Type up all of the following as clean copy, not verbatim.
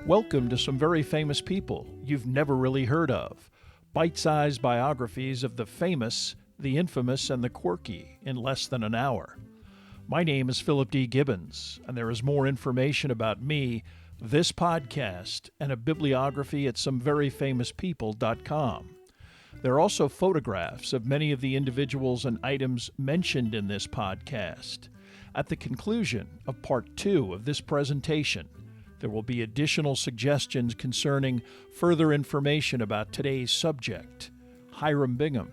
Welcome to some very famous people you've never really heard of. Bite-sized biographies of the famous, the infamous, and the quirky in less than an hour. My name is Philip D. Gibbons, and there is more information about me, this podcast, and a bibliography at someveryfamouspeople.com. There are also photographs of many of the individuals and items mentioned in this podcast. At the conclusion of Part 2 of this presentation, there will be additional suggestions concerning further information about today's subject, Hiram Bingham,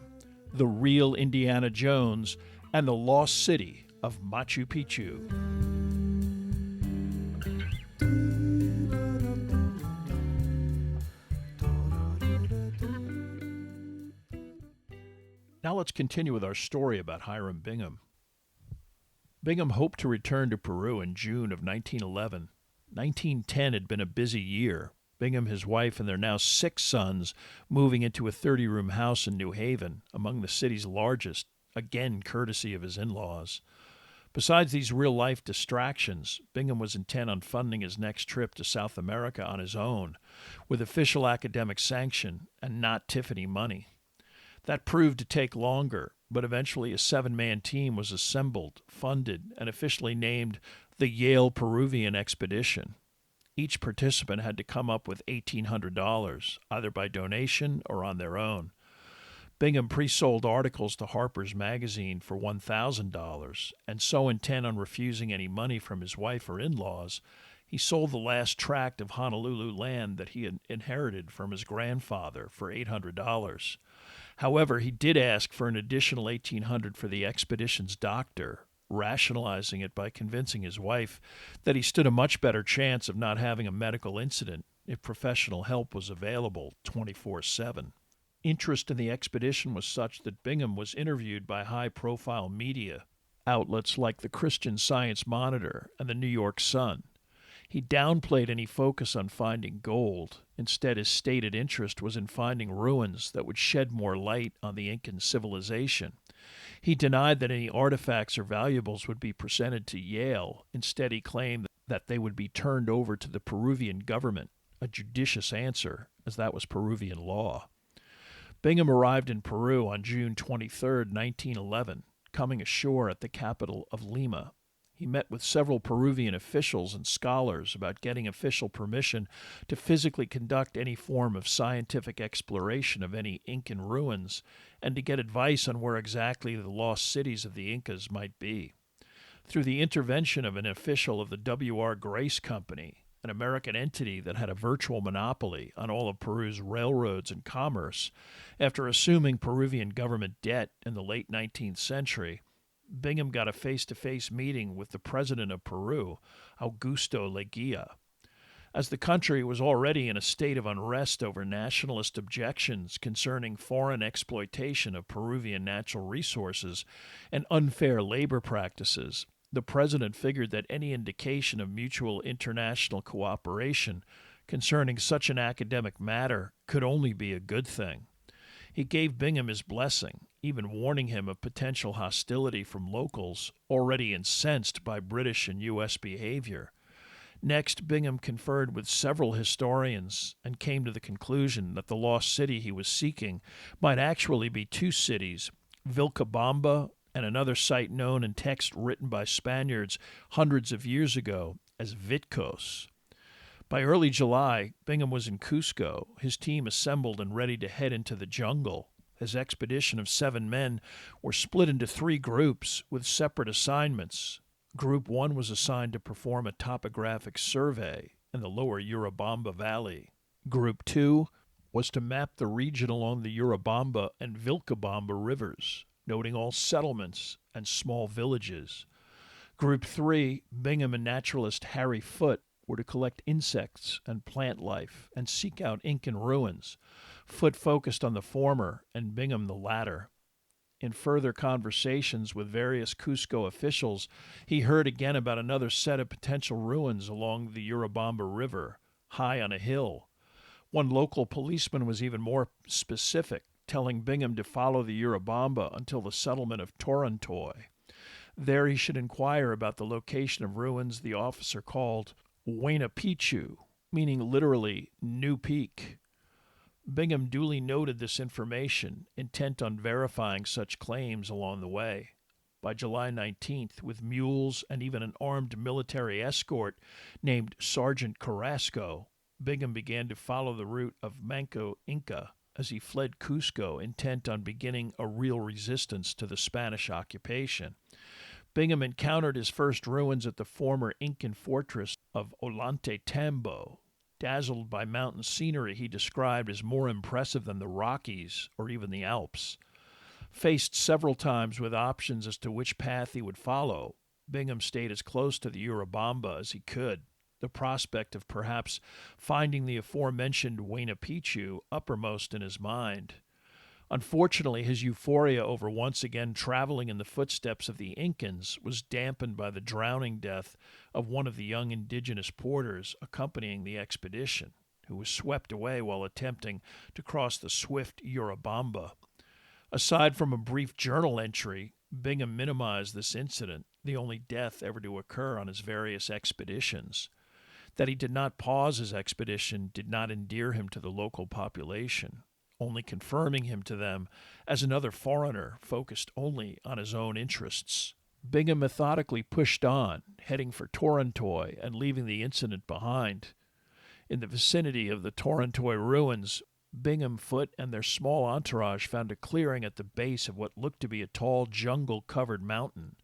the real Indiana Jones, and the lost city of Machu Picchu. Now let's continue with our story about Hiram Bingham. Bingham hoped to return to Peru in June of 1911. 1910 had been a busy year. Bingham, his wife, and their now 6 sons moving into a 30-room house in New Haven, among the city's largest, again courtesy of his in-laws. Besides these real-life distractions, Bingham was intent on funding his next trip to South America on his own, with official academic sanction and not Tiffany money. That proved to take longer, but eventually a 7-man team was assembled, funded, and officially named the Yale Peruvian Expedition. Each participant had to come up with $1,800, either by donation or on their own. Bingham pre-sold articles to Harper's Magazine for $1,000, and so intent on refusing any money from his wife or in-laws, he sold the last tract of Honolulu land that he had inherited from his grandfather for $800. However, he did ask for an additional $1,800 for the expedition's doctor, rationalizing it by convincing his wife that he stood a much better chance of not having a medical incident if professional help was available 24/7. Interest in the expedition was such that Bingham was interviewed by high-profile media outlets like the Christian Science Monitor and the New York Sun. He downplayed any focus on finding gold. Instead, his stated interest was in finding ruins that would shed more light on the Incan civilization. He denied that any artifacts or valuables would be presented to Yale. Instead, he claimed that they would be turned over to the Peruvian government, a judicious answer, as that was Peruvian law. Bingham arrived in Peru on June 23, 1911, coming ashore at the capital of Lima. He met with several Peruvian officials and scholars about getting official permission to physically conduct any form of scientific exploration of any Incan ruins and to get advice on where exactly the lost cities of the Incas might be. Through the intervention of an official of the W.R. Grace Company, an American entity that had a virtual monopoly on all of Peru's railroads and commerce, after assuming Peruvian government debt in the late 19th century, Bingham got a face-to-face meeting with the president of Peru, Augusto Leguía. As the country was already in a state of unrest over nationalist objections concerning foreign exploitation of Peruvian natural resources and unfair labor practices, the president figured that any indication of mutual international cooperation concerning such an academic matter could only be a good thing. He gave Bingham his blessing, even warning him of potential hostility from locals already incensed by British and U.S. behavior. Next, Bingham conferred with several historians and came to the conclusion that the lost city he was seeking might actually be 2 cities, Vilcabamba and another site known in text written by Spaniards hundreds of years ago as Vitcos. By early July, Bingham was in Cusco, his team assembled and ready to head into the jungle. His expedition of 7 men were split into 3 groups with separate assignments. Group 1 was assigned to perform a topographic survey in the lower Urubamba Valley. Group 2 was to map the region along the Urubamba and Vilcabamba rivers, noting all settlements and small villages. Group 3, Bingham and naturalist Harry Foote, were to collect insects and plant life and seek out Incan ruins, Foote focused on the former and Bingham the latter. In further conversations with various Cusco officials, he heard again about another set of potential ruins along the Urubamba River, high on a hill. One local policeman was even more specific, telling Bingham to follow the Urubamba until the settlement of Torontoy. There he should inquire about the location of ruins the officer called Huayna Picchu, meaning literally New Peak. Bingham duly noted this information, intent on verifying such claims along the way. By July 19th, with mules and even an armed military escort named Sergeant Carrasco, Bingham began to follow the route of Manco Inca as he fled Cusco, intent on beginning a real resistance to the Spanish occupation. Bingham encountered his first ruins at the former Incan fortress of Ollantaytambo. Dazzled by mountain scenery he described as more impressive than the Rockies or even the Alps. Faced several times with options as to which path he would follow, Bingham stayed as close to the Urubamba as he could, the prospect of perhaps finding the aforementioned Huayna Picchu uppermost in his mind. Unfortunately, his euphoria over once again traveling in the footsteps of the Incans was dampened by the drowning death of one of the young indigenous porters accompanying the expedition, who was swept away while attempting to cross the swift Urubamba. Aside from a brief journal entry, Bingham minimized this incident, the only death ever to occur on his various expeditions. That he did not pause his expedition did not endear him to the local population, only confirming him to them as another foreigner focused only on his own interests. Bingham methodically pushed on, heading for Torontoy and leaving the incident behind. In the vicinity of the Torontoy ruins, Bingham, Foote, and their small entourage found a clearing at the base of what looked to be a tall jungle-covered mountain.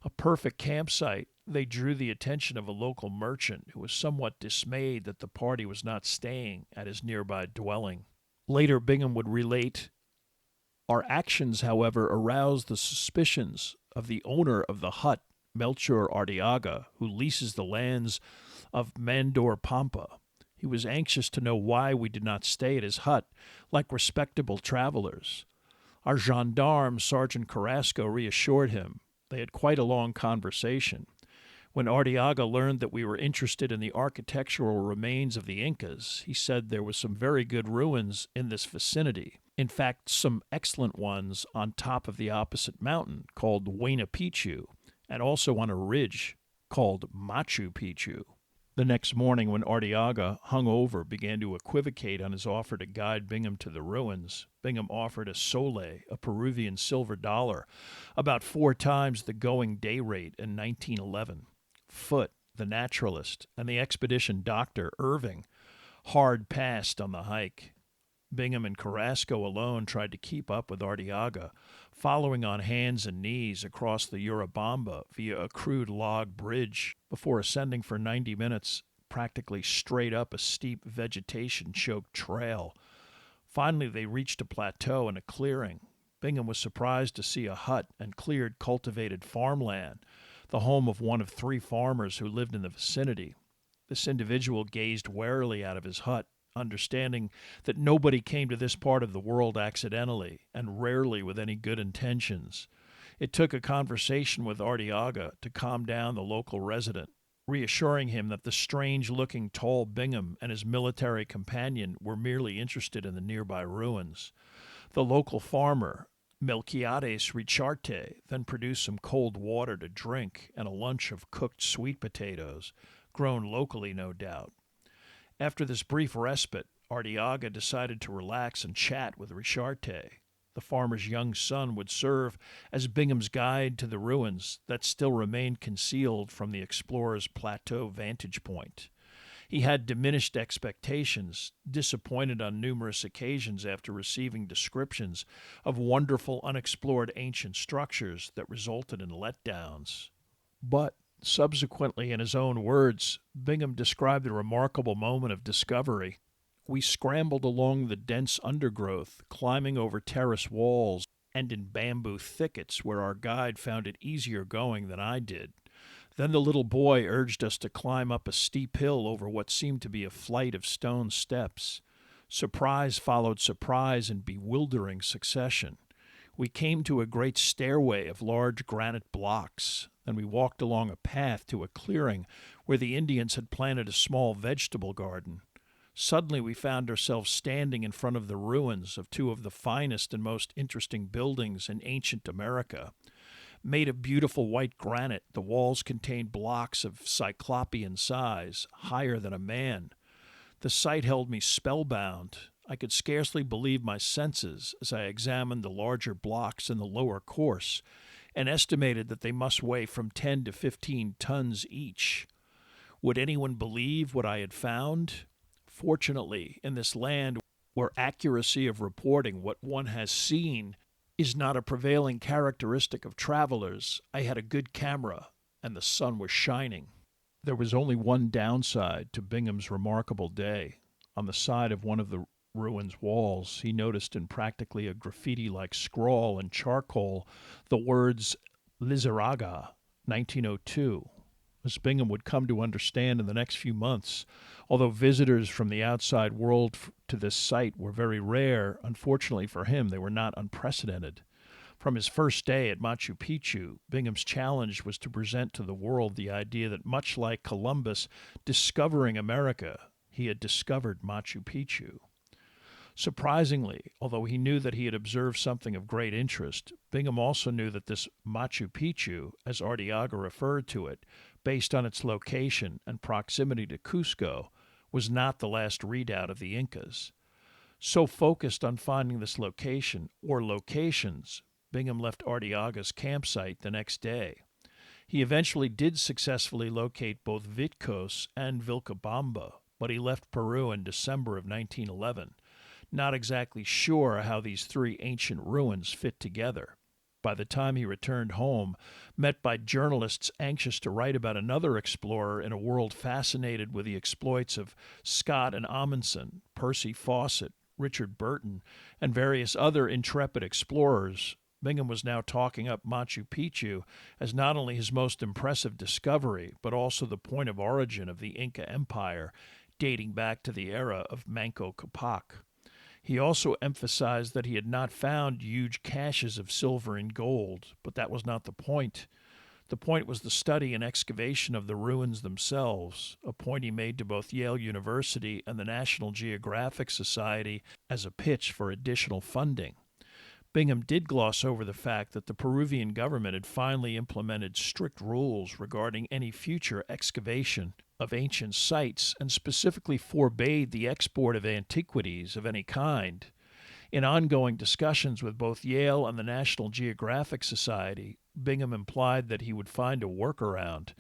A perfect campsite, they drew the attention of a local merchant who was somewhat dismayed that the party was not staying at his nearby dwelling. Later, Bingham would relate, "Our actions, however, aroused the suspicions of the owner of the hut, Melchor Arteaga, who leases the lands of Mandor Pampa. He was anxious to know why we did not stay at his hut, like respectable travelers. Our gendarme, Sergeant Carrasco, reassured him. They had quite a long conversation. When Arteaga learned that we were interested in the architectural remains of the Incas, he said there was some very good ruins in this vicinity. In fact, some excellent ones on top of the opposite mountain called Huayna Picchu, and also on a ridge called Machu Picchu." The next morning, when Arteaga, hungover, began to equivocate on his offer to guide Bingham to the ruins, Bingham offered a sole, a Peruvian silver dollar, about 4 times the going day rate in 1911. Foote, the naturalist, and the expedition doctor, Irving, hard passed on the hike. Bingham and Carrasco alone tried to keep up with Arteaga, following on hands and knees across the Urubamba via a crude log bridge before ascending for 90 minutes practically straight up a steep vegetation-choked trail. Finally, they reached a plateau and a clearing. Bingham was surprised to see a hut and cleared cultivated farmland, the home of one of 3 farmers who lived in the vicinity. This individual gazed warily out of his hut, understanding that nobody came to this part of the world accidentally, and rarely with any good intentions. It took a conversation with Arteaga to calm down the local resident, reassuring him that the strange-looking tall Bingham and his military companion were merely interested in the nearby ruins. The local farmer, Melquiades Richarte, then produced some cold water to drink and a lunch of cooked sweet potatoes, grown locally, no doubt. After this brief respite, Arteaga decided to relax and chat with Richarte. The farmer's young son would serve as Bingham's guide to the ruins that still remained concealed from the explorer's plateau vantage point. He had diminished expectations, disappointed on numerous occasions after receiving descriptions of wonderful unexplored ancient structures that resulted in letdowns. But subsequently, in his own words, Bingham described the remarkable moment of discovery. "We scrambled along the dense undergrowth, climbing over terrace walls and in bamboo thickets where our guide found it easier going than I did. Then the little boy urged us to climb up a steep hill over what seemed to be a flight of stone steps. Surprise followed surprise in bewildering succession. We came to a great stairway of large granite blocks. Then we walked along a path to a clearing where the Indians had planted a small vegetable garden. Suddenly we found ourselves standing in front of the ruins of two of the finest and most interesting buildings in ancient America. Made of beautiful white granite, the walls contained blocks of cyclopean size, higher than a man. The sight held me spellbound. I could scarcely believe my senses as I examined the larger blocks in the lower course and estimated that they must weigh from 10 to 15 tons each. Would anyone believe what I had found? Fortunately, in this land where accuracy of reporting what one has seen is not a prevailing characteristic of travelers, I had a good camera, and the sun was shining. There was only one downside to Bingham's remarkable day. On the side of one of the ruins' walls, he noticed in practically a graffiti-like scrawl in charcoal the words Lizarraga, 1902. As Bingham would come to understand in the next few months, although visitors from the outside world to this site were very rare, unfortunately for him, they were not unprecedented. From his first day at Machu Picchu, Bingham's challenge was to present to the world the idea that much like Columbus discovering America, he had discovered Machu Picchu. Surprisingly, although he knew that he had observed something of great interest, Bingham also knew that this Machu Picchu, as Arteaga referred to it, based on its location and proximity to Cusco, was not the last redoubt of the Incas. So focused on finding this location, or locations, Bingham left Arteaga's campsite the next day. He eventually did successfully locate both Vitcos and Vilcabamba, but he left Peru in December of 1911, not exactly sure how these three ancient ruins fit together. By the time he returned home, met by journalists anxious to write about another explorer in a world fascinated with the exploits of Scott and Amundsen, Percy Fawcett, Richard Burton, and various other intrepid explorers, Bingham was now talking up Machu Picchu as not only his most impressive discovery, but also the point of origin of the Inca Empire, dating back to the era of Manco Capac. He also emphasized that he had not found huge caches of silver and gold, but that was not the point. The point was the study and excavation of the ruins themselves, a point he made to both Yale University and the National Geographic Society as a pitch for additional funding. Bingham did gloss over the fact that the Peruvian government had finally implemented strict rules regarding any future excavation of ancient sites and specifically forbade the export of antiquities of any kind. In ongoing discussions with both Yale and the National Geographic Society, Bingham implied that he would find a workaround.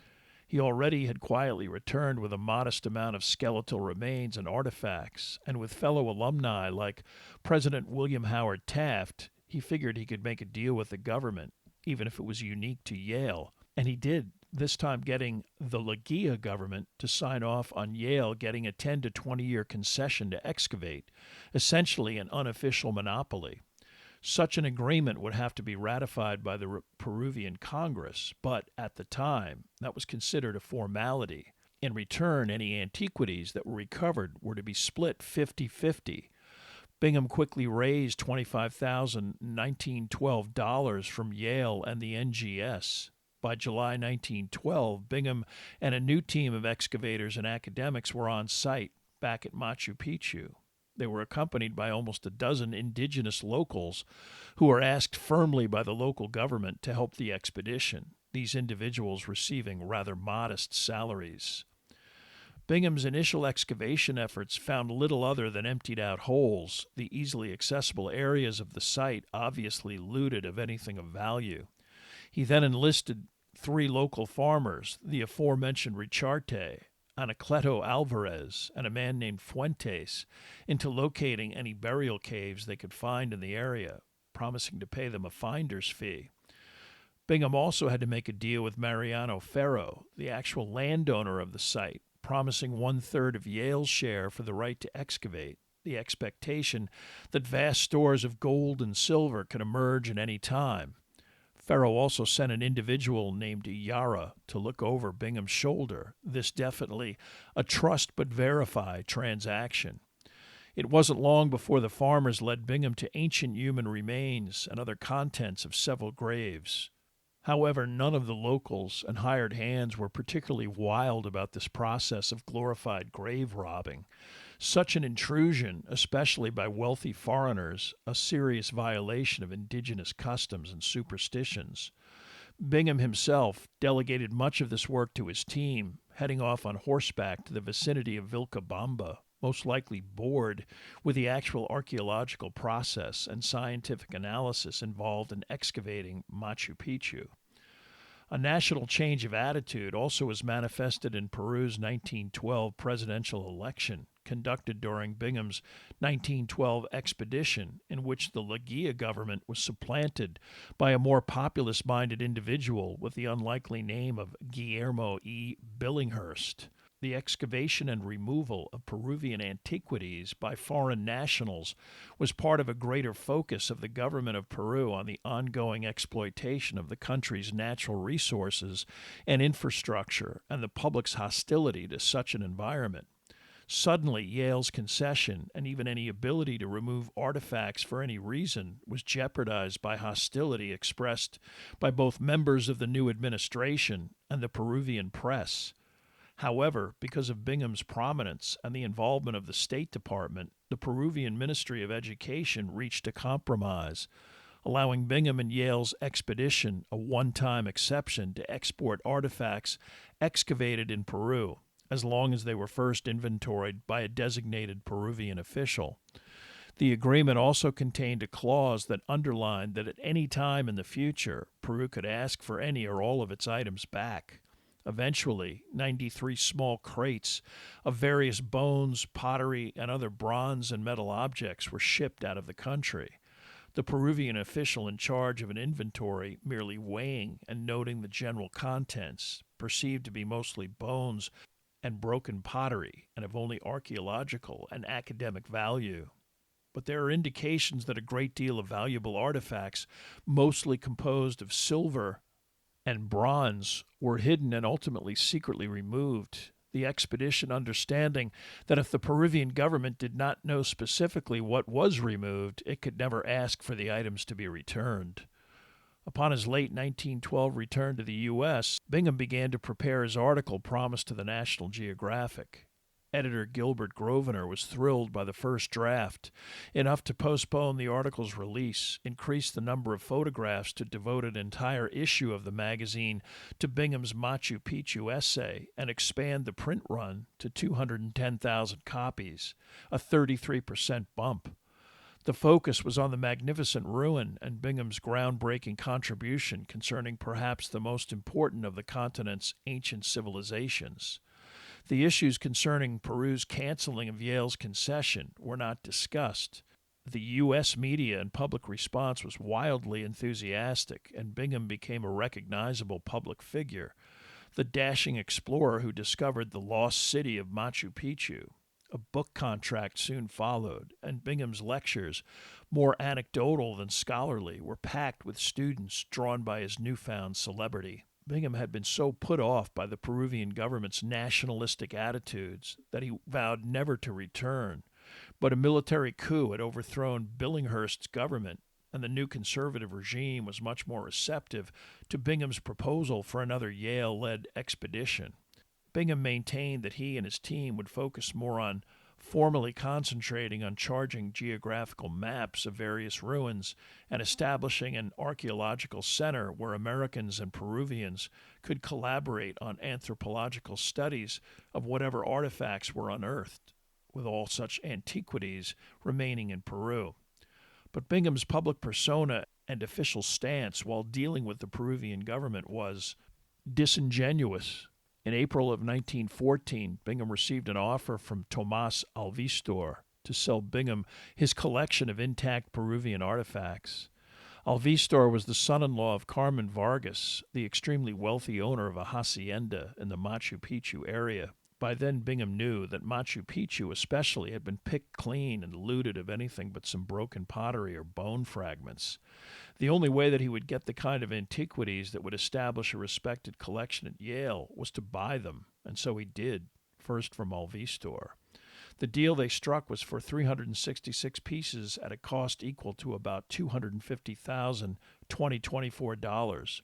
He already had quietly returned with a modest amount of skeletal remains and artifacts, and with fellow alumni like President William Howard Taft, he figured he could make a deal with the government, even if it was unique to Yale. And he did, this time getting the Leguia government to sign off on Yale getting a 10 to 20-year concession to excavate, essentially an unofficial monopoly. Such an agreement would have to be ratified by the Peruvian Congress, but at the time, that was considered a formality. In return, any antiquities that were recovered were to be split 50-50. Bingham quickly raised $25,1912 from Yale and the NGS. By July 1912, Bingham and a new team of excavators and academics were on site back at Machu Picchu. They were accompanied by almost a dozen indigenous locals who were asked firmly by the local government to help the expedition, these individuals receiving rather modest salaries. Bingham's initial excavation efforts found little other than emptied-out holes, the easily accessible areas of the site obviously looted of anything of value. He then enlisted 3 local farmers, the aforementioned Richarte, Anacleto Alvarez, and a man named Fuentes, into locating any burial caves they could find in the area, promising to pay them a finder's fee. Bingham also had to make a deal with Mariano Ferro, the actual landowner of the site, promising 1/3 of Yale's share for the right to excavate, the expectation that vast stores of gold and silver could emerge at any time. Ferro also sent an individual named Yara to look over Bingham's shoulder, this definitely a trust but verify transaction. It wasn't long before the farmers led Bingham to ancient human remains and other contents of several graves. However, none of the locals and hired hands were particularly wild about this process of glorified grave robbing. Such an intrusion, especially by wealthy foreigners, a serious violation of indigenous customs and superstitions. Bingham himself delegated much of this work to his team, heading off on horseback to the vicinity of Vilcabamba, most likely bored with the actual archaeological process and scientific analysis involved in excavating Machu Picchu. A national change of attitude also was manifested in Peru's 1912 presidential election, conducted during Bingham's 1912 expedition, in which the Leguía government was supplanted by a more populist-minded individual with the unlikely name of Guillermo E. Billinghurst. The excavation and removal of Peruvian antiquities by foreign nationals was part of a greater focus of the government of Peru on the ongoing exploitation of the country's natural resources and infrastructure and the public's hostility to such an environment. Suddenly, Yale's concession and even any ability to remove artifacts for any reason was jeopardized by hostility expressed by both members of the new administration and the Peruvian press. However, because of Bingham's prominence and the involvement of the State Department, the Peruvian Ministry of Education reached a compromise, allowing Bingham and Yale's expedition a one-time exception to export artifacts excavated in Peru, as long as they were first inventoried by a designated Peruvian official. The agreement also contained a clause that underlined that at any time in the future, Peru could ask for any or all of its items back. Eventually, 93 small crates of various bones, pottery, and other bronze and metal objects were shipped out of the country. The Peruvian official in charge of an inventory merely weighing and noting the general contents, perceived to be mostly bones and broken pottery and of only archaeological and academic value. But there are indications that a great deal of valuable artifacts, mostly composed of silver and bronze, were hidden and ultimately secretly removed, the expedition understanding that if the Peruvian government did not know specifically what was removed, it could never ask for the items to be returned. Upon his late 1912 return to the U.S., Bingham began to prepare his article promised to the National Geographic. Editor Gilbert Grosvenor was thrilled by the first draft, enough to postpone the article's release, increase the number of photographs to devote an entire issue of the magazine to Bingham's Machu Picchu essay, and expand the print run to 210,000 copies, a 33% bump. The focus was on the magnificent ruin and Bingham's groundbreaking contribution concerning perhaps the most important of the continent's ancient civilizations. The issues concerning Peru's canceling of Yale's concession were not discussed. The U.S. media and public response was wildly enthusiastic, and Bingham became a recognizable public figure, the dashing explorer who discovered the lost city of Machu Picchu. A book contract soon followed, and Bingham's lectures, more anecdotal than scholarly, were packed with students drawn by his newfound celebrity. Bingham had been so put off by the Peruvian government's nationalistic attitudes that he vowed never to return, but a military coup had overthrown Billinghurst's government, and the new conservative regime was much more receptive to Bingham's proposal for another Yale-led expedition. Bingham maintained that he and his team would focus more on formally concentrating on charting geographical maps of various ruins and establishing an archaeological center where Americans and Peruvians could collaborate on anthropological studies of whatever artifacts were unearthed, with all such antiquities remaining in Peru. But Bingham's public persona and official stance while dealing with the Peruvian government was disingenuous. In April of 1914, Bingham received an offer from Tomás Alvistor to sell Bingham his collection of intact Peruvian artifacts. Alvistor was the son-in-law of Carmen Vargas, the extremely wealthy owner of a hacienda in the Machu Picchu area. By then, Bingham knew that Machu Picchu especially had been picked clean and looted of anything but some broken pottery or bone fragments. The only way that he would get the kind of antiquities that would establish a respected collection at Yale was to buy them, and so he did, first from Alvistor. The deal they struck was for 366 pieces at a cost equal to about $250,000 2024 dollars.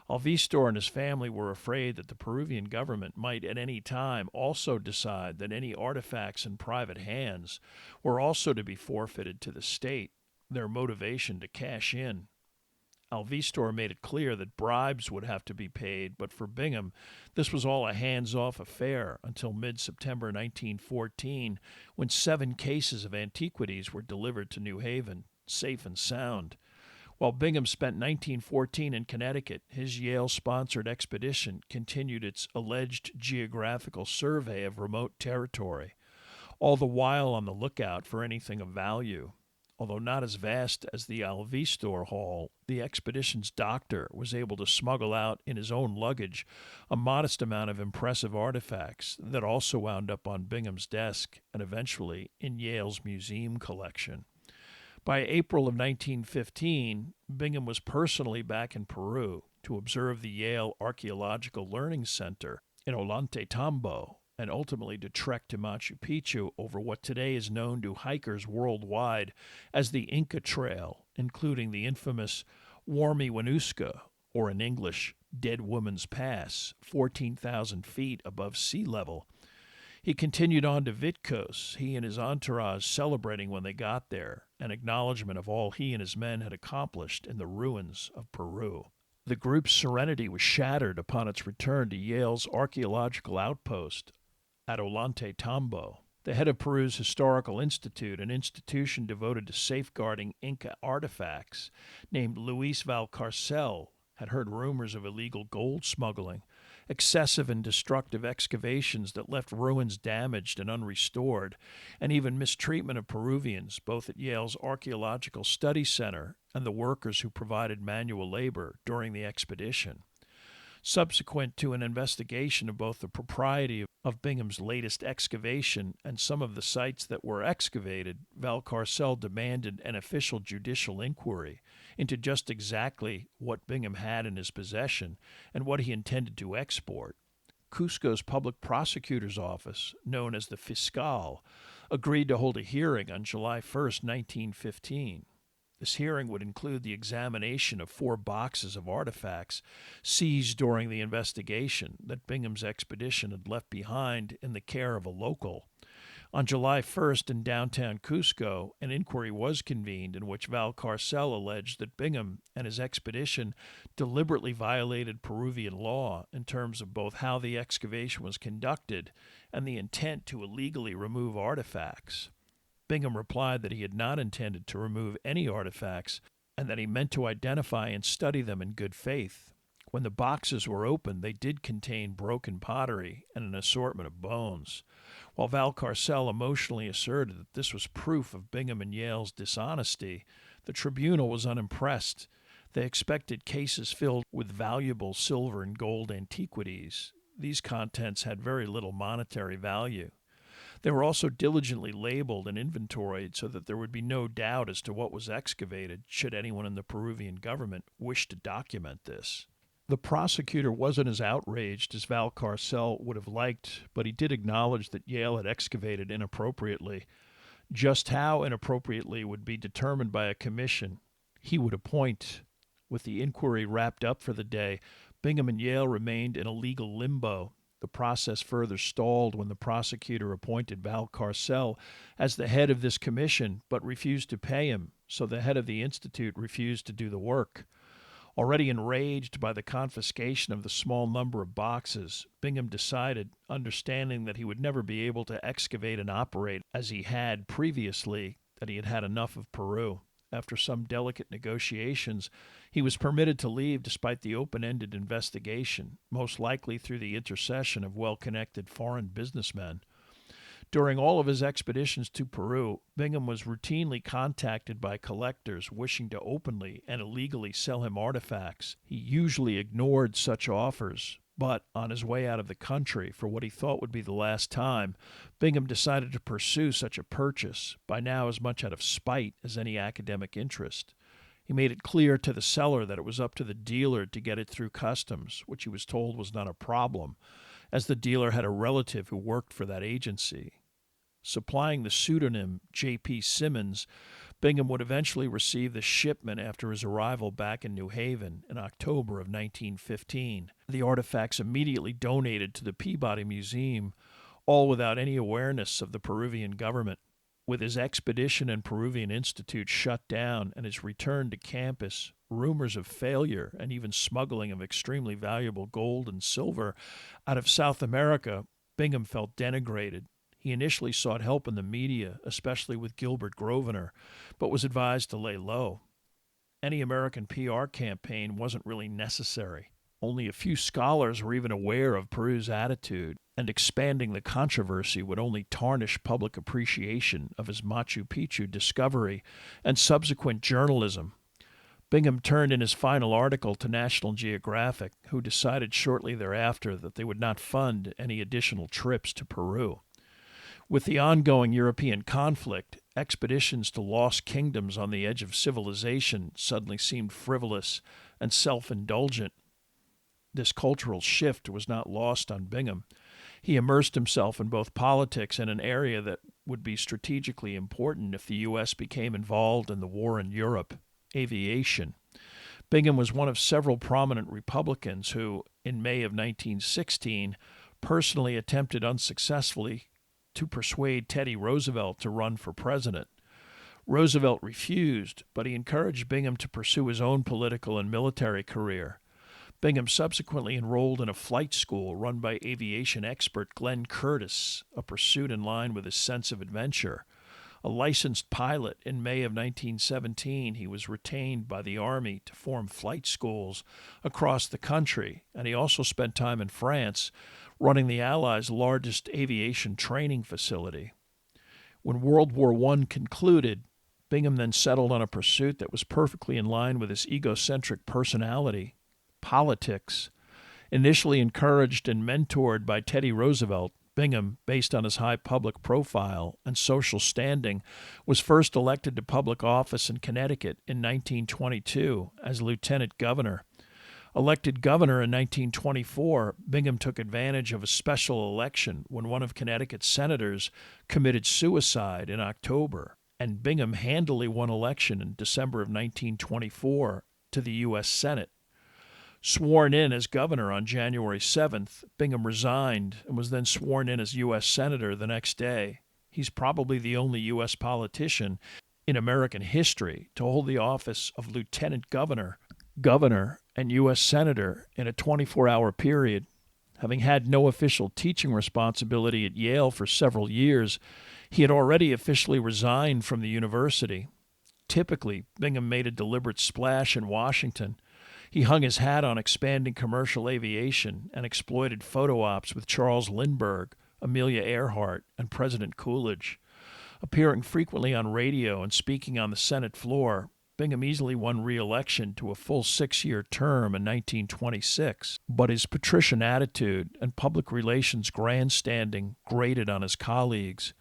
Alvistor and his family were afraid that the Peruvian government might at any time also decide that any artifacts in private hands were also to be forfeited to the state, their motivation to cash in. Alvistor made it clear that bribes would have to be paid, but for Bingham, this was all a hands-off affair until mid-September 1914, when 7 cases of antiquities were delivered to New Haven, safe and sound. While Bingham spent 1914 in Connecticut, his Yale-sponsored expedition continued its alleged geographical survey of remote territory, all the while on the lookout for anything of value. Although not as vast as the Alvistor haul, the expedition's doctor was able to smuggle out in his own luggage a modest amount of impressive artifacts that also wound up on Bingham's desk and eventually in Yale's museum collection. By April of 1915, Bingham was personally back in Peru to observe the Yale Archaeological Learning Center in Ollantaytambo and ultimately to trek to Machu Picchu over what today is known to hikers worldwide as the Inca Trail, including the infamous Warmiwanuska, or in English, Dead Woman's Pass, 14,000 feet above sea level. He continued on to Vitkos, he and his entourage celebrating when they got there, an acknowledgement of all he and his men had accomplished in the ruins of Peru. The group's serenity was shattered upon its return to Yale's archaeological outpost at Ollantaytambo. The head of Peru's Historical Institute, an institution devoted to safeguarding Inca artifacts, named Luis Valcarcel, had heard rumors of illegal gold smuggling, excessive and destructive excavations that left ruins damaged and unrestored, and even mistreatment of Peruvians, both at Yale's Archaeological Study Center and the workers who provided manual labor during the expedition. Subsequent to an investigation of both the propriety of Bingham's latest excavation and some of the sites that were excavated, Valcarcel demanded an official judicial inquiry into just exactly what Bingham had in his possession and what he intended to export. Cusco's public prosecutor's office, known as the Fiscal, agreed to hold a hearing on July 1st, 1915. This hearing would include the examination of 4 boxes of artifacts seized during the investigation that Bingham's expedition had left behind in the care of a local. On July 1st in downtown Cusco, an inquiry was convened in which Valcarcel alleged that Bingham and his expedition deliberately violated Peruvian law in terms of both how the excavation was conducted and the intent to illegally remove artifacts. Bingham replied that he had not intended to remove any artifacts and that he meant to identify and study them in good faith. When the boxes were opened, they did contain broken pottery and an assortment of bones. While Valcarcel emotionally asserted that this was proof of Bingham and Yale's dishonesty, the tribunal was unimpressed. They expected cases filled with valuable silver and gold antiquities. These contents had very little monetary value. They were also diligently labeled and inventoried so that there would be no doubt as to what was excavated should anyone in the Peruvian government wish to document this. The prosecutor wasn't as outraged as Valcarcel would have liked, but he did acknowledge that Yale had excavated inappropriately. Just how inappropriately would be determined by a commission he would appoint. With the inquiry wrapped up for the day, Bingham and Yale remained in a legal limbo. The process further stalled when the prosecutor appointed Valcarcel as the head of this commission, but refused to pay him, so the head of the institute refused to do the work. Already enraged by the confiscation of the small number of boxes, Bingham decided, understanding that he would never be able to excavate and operate as he had previously, that he had had enough of Peru. After some delicate negotiations, he was permitted to leave despite the open-ended investigation, most likely through the intercession of well-connected foreign businessmen. During all of his expeditions to Peru, Bingham was routinely contacted by collectors wishing to openly and illegally sell him artifacts. He usually ignored such offers, but on his way out of the country for what he thought would be the last time, Bingham decided to pursue such a purchase, by now as much out of spite as any academic interest. He made it clear to the seller that it was up to the dealer to get it through customs, which he was told was not a problem, as the dealer had a relative who worked for that agency. Supplying the pseudonym J.P. Simmons, Bingham would eventually receive the shipment after his arrival back in New Haven in October of 1915. The artifacts immediately donated to the Peabody Museum, all without any awareness of the Peruvian government. With his expedition and Peruvian Institute shut down and his return to campus, rumors of failure and even smuggling of extremely valuable gold and silver out of South America, Bingham felt denigrated. He initially sought help in the media, especially with Gilbert Grosvenor, but was advised to lay low. Any American PR campaign wasn't really necessary. Only a few scholars were even aware of Peru's attitude, and expanding the controversy would only tarnish public appreciation of his Machu Picchu discovery and subsequent journalism. Bingham turned in his final article to National Geographic, who decided shortly thereafter that they would not fund any additional trips to Peru. With the ongoing European conflict, expeditions to lost kingdoms on the edge of civilization suddenly seemed frivolous and self-indulgent. This cultural shift was not lost on Bingham. He immersed himself in both politics and an area that would be strategically important if the U.S. became involved in the war in Europe, aviation. Bingham was one of several prominent Republicans who, in May of 1916, personally attempted unsuccessfully to persuade Teddy Roosevelt to run for president. Roosevelt refused, but he encouraged Bingham to pursue his own political and military career. Bingham subsequently enrolled in a flight school run by aviation expert Glenn Curtis, a pursuit in line with his sense of adventure. A licensed pilot, in May of 1917, he was retained by the Army to form flight schools across the country, and he also spent time in France, running the Allies' largest aviation training facility. When World War I concluded, Bingham then settled on a pursuit that was perfectly in line with his egocentric personality: politics. Initially encouraged and mentored by Teddy Roosevelt, Bingham, based on his high public profile and social standing, was first elected to public office in Connecticut in 1922 as lieutenant governor. Elected governor in 1924, Bingham took advantage of a special election when one of Connecticut's senators committed suicide in October, and Bingham handily won election in December of 1924 to the U.S. Senate. Sworn in as governor on January 7th, Bingham resigned and was then sworn in as U.S. Senator the next day. He's probably the only U.S. politician in American history to hold the office of lieutenant governor, and U.S. Senator in a 24-hour period. Having had no official teaching responsibility at Yale for several years, he had already officially resigned from the university. Typically, Bingham made a deliberate splash in Washington. He hung his hat on expanding commercial aviation and exploited photo ops with Charles Lindbergh, Amelia Earhart, and President Coolidge. Appearing frequently on radio and speaking on the Senate floor, Bingham easily won re-election to a full 6-year term in 1926, but his patrician attitude and public relations grandstanding grated on his colleagues.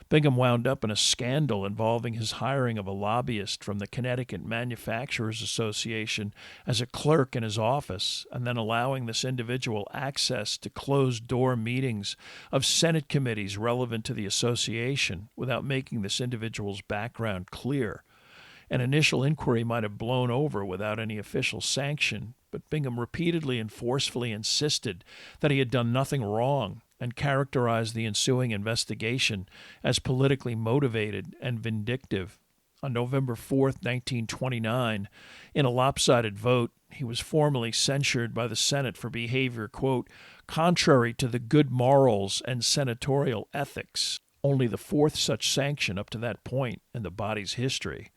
Bingham wound up in a scandal involving his hiring of a lobbyist from the Connecticut Manufacturers Association as a clerk in his office, and then allowing this individual access to closed-door meetings of Senate committees relevant to the association without making this individual's background clear. An initial inquiry might have blown over without any official sanction, but Bingham repeatedly and forcefully insisted that he had done nothing wrong and characterized the ensuing investigation as politically motivated and vindictive. On November 4, 1929, in a lopsided vote, he was formally censured by the Senate for behavior, quote, contrary to the good morals and senatorial ethics, only the fourth such sanction up to that point in the body's history.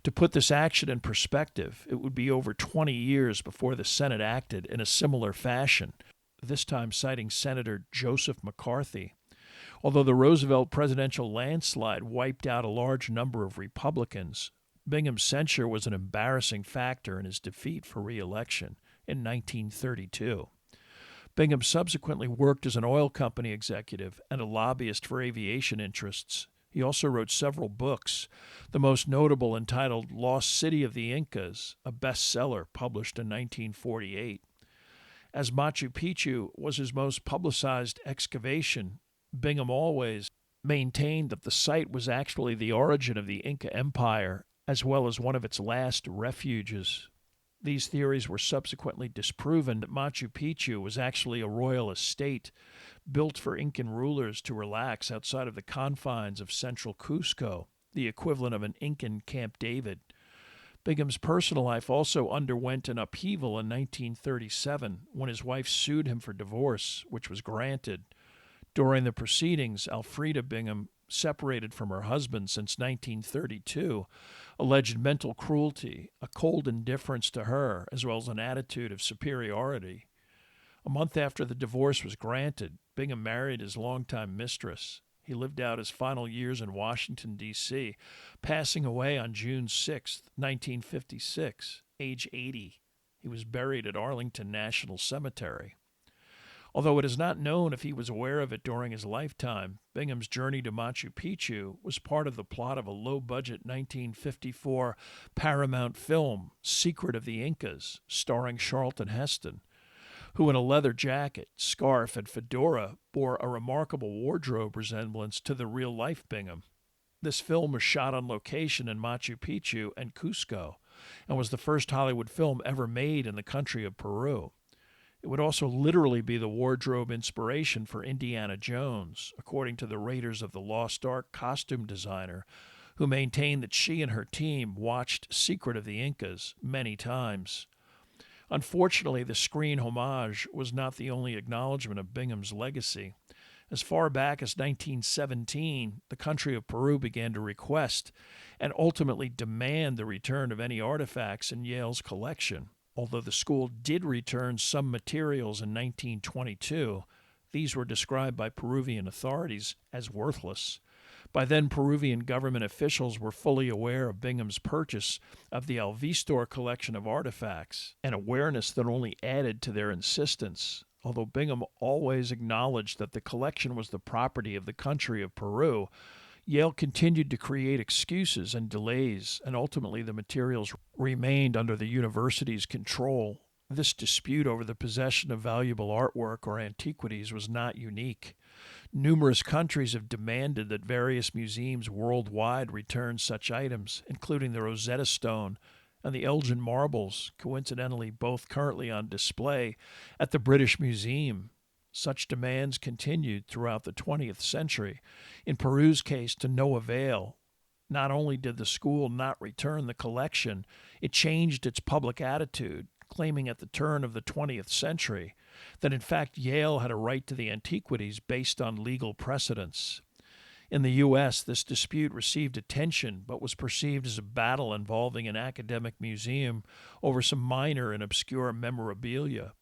To put this action in perspective, it would be over 20 years before the Senate acted in a similar fashion, this time citing Senator Joseph McCarthy. Although the Roosevelt presidential landslide wiped out a large number of Republicans, Bingham's censure was an embarrassing factor in his defeat for re-election in 1932. Bingham subsequently worked as an oil company executive and a lobbyist for aviation interests. He also wrote several books, the most notable entitled Lost City of the Incas, a bestseller published in 1948. As Machu Picchu was his most publicized excavation, Bingham always maintained that the site was actually the origin of the Inca Empire, as well as one of its last refuges. These theories were subsequently disproven that Machu Picchu was actually a royal estate built for Incan rulers to relax outside of the confines of central Cusco, the equivalent of an Incan Camp David. Bingham's personal life also underwent an upheaval in 1937 when his wife sued him for divorce, which was granted. During the proceedings, Alfreda Bingham, separated from her husband since 1932, alleged mental cruelty, a cold indifference to her, as well as an attitude of superiority. A month after the divorce was granted, Bingham married his longtime mistress. He lived out his final years in Washington, D.C., passing away on June 6, 1956, age 80. He was buried at Arlington National Cemetery. Although it is not known if he was aware of it during his lifetime, Bingham's journey to Machu Picchu was part of the plot of a low-budget 1954 Paramount film, Secret of the Incas, starring Charlton Heston, who in a leather jacket, scarf, and fedora bore a remarkable wardrobe resemblance to the real-life Bingham. This film was shot on location in Machu Picchu and Cusco, and was the first Hollywood film ever made in the country of Peru. It would also literally be the wardrobe inspiration for Indiana Jones, according to the Raiders of the Lost Ark costume designer, who maintained that she and her team watched Secret of the Incas many times. Unfortunately, the screen homage was not the only acknowledgement of Bingham's legacy. As far back as 1917, the country of Peru began to request and ultimately demand the return of any artifacts in Yale's collection. Although the school did return some materials in 1922, these were described by Peruvian authorities as worthless. By then, Peruvian government officials were fully aware of Bingham's purchase of the Alvistor collection of artifacts, an awareness that only added to their insistence. Although Bingham always acknowledged that the collection was the property of the country of Peru, Yale continued to create excuses and delays, and ultimately the materials remained under the university's control. This dispute over the possession of valuable artwork or antiquities was not unique. Numerous countries have demanded that various museums worldwide return such items, including the Rosetta Stone and the Elgin marbles, coincidentally both currently on display at the British Museum. Such demands continued throughout the 20th century, in Peru's case to no avail. Not only did the school not return the collection, it changed its public attitude, claiming at the turn of the 20th century that in fact Yale had a right to the antiquities based on legal precedents. In the U.S., this dispute received attention but was perceived as a battle involving an academic museum over some minor and obscure memorabilia.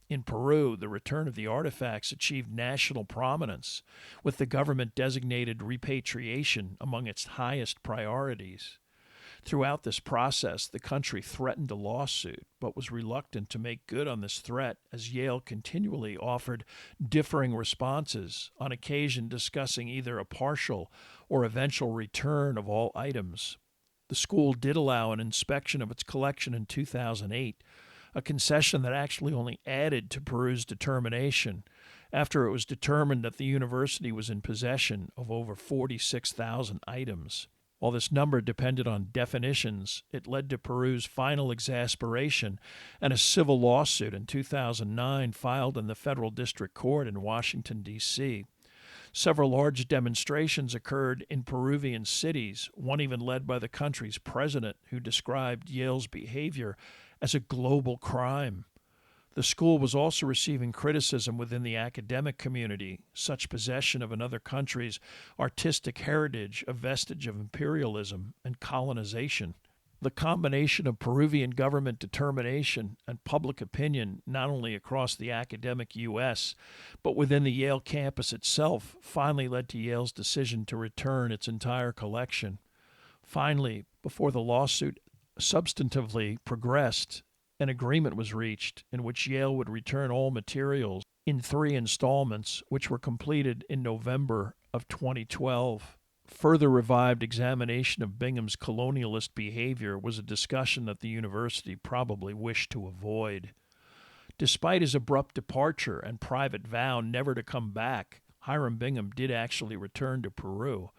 In Peru, the return of the artifacts achieved national prominence, with the government designated repatriation among its highest priorities. Throughout this process, the country threatened a lawsuit, but was reluctant to make good on this threat as Yale continually offered differing responses, on occasion discussing either a partial or eventual return of all items. The school did allow an inspection of its collection in 2008, a concession that actually only added to Peru's determination after it was determined that the university was in possession of over 46,000 items. While this number depended on definitions, it led to Peru's final exasperation and a civil lawsuit in 2009 filed in the federal district court in Washington, D.C. Several large demonstrations occurred in Peruvian cities, one even led by the country's president, who described Yale's behavior as a global crime. The school was also receiving criticism within the academic community. Such possession of another country's artistic heritage, a vestige of imperialism and colonization. The combination of Peruvian government determination and public opinion, not only across the academic U.S., but within the Yale campus itself, finally led to Yale's decision to return its entire collection. Finally, before the lawsuit substantively progressed, an agreement was reached in which Yale would return all materials in 3 installments, which were completed in November of 2012. Further revived examination of Bingham's colonialist behavior was a discussion that the university probably wished to avoid. Despite his abrupt departure and private vow never to come back, Hiram Bingham did actually return to Peru,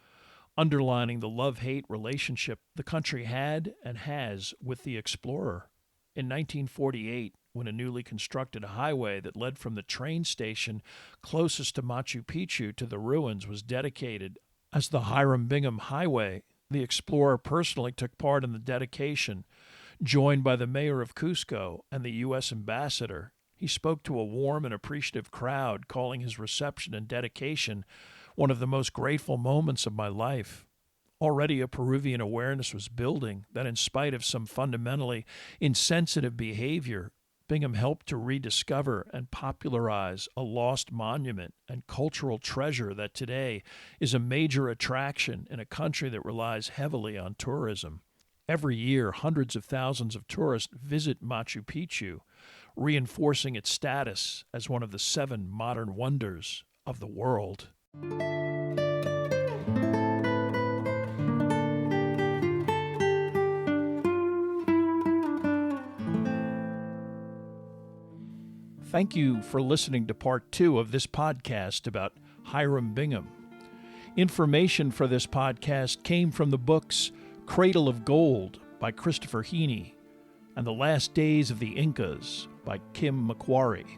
underlining the love-hate relationship the country had and has with the explorer. In 1948, when a newly constructed highway that led from the train station closest to Machu Picchu to the ruins was dedicated as the Hiram Bingham Highway, the explorer personally took part in the dedication, joined by the mayor of Cusco and the U.S. ambassador. He spoke to a warm and appreciative crowd, calling his reception and dedication one of the most grateful moments of my life. Already a Peruvian awareness was building that in spite of some fundamentally insensitive behavior, Bingham helped to rediscover and popularize a lost monument and cultural treasure that today is a major attraction in a country that relies heavily on tourism. Every year, hundreds of thousands of tourists visit Machu Picchu, reinforcing its status as one of the 7 modern wonders of the world. Thank you for listening to part 2 of this podcast about Hiram Bingham. Information for this podcast came from the books Cradle of Gold by Christopher Heaney and The Last Days of the Incas by Kim McQuarrie.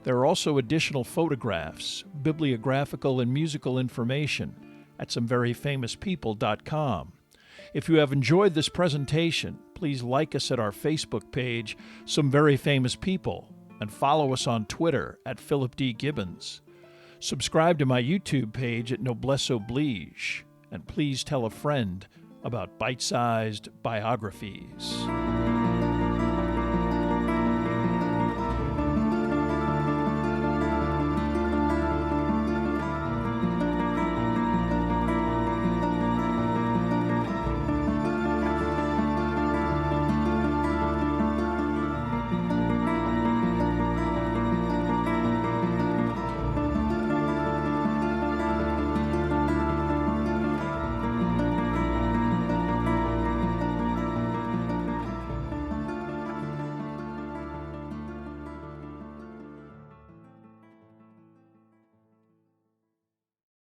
There are also additional photographs, bibliographical and musical information at someveryfamouspeople.com. If you have enjoyed this presentation, please like us at our Facebook page, Some Very Famous People, and follow us on Twitter at Philip D. Gibbons. Subscribe to my YouTube page at Noblesse Oblige, and please tell a friend about bite-sized biographies.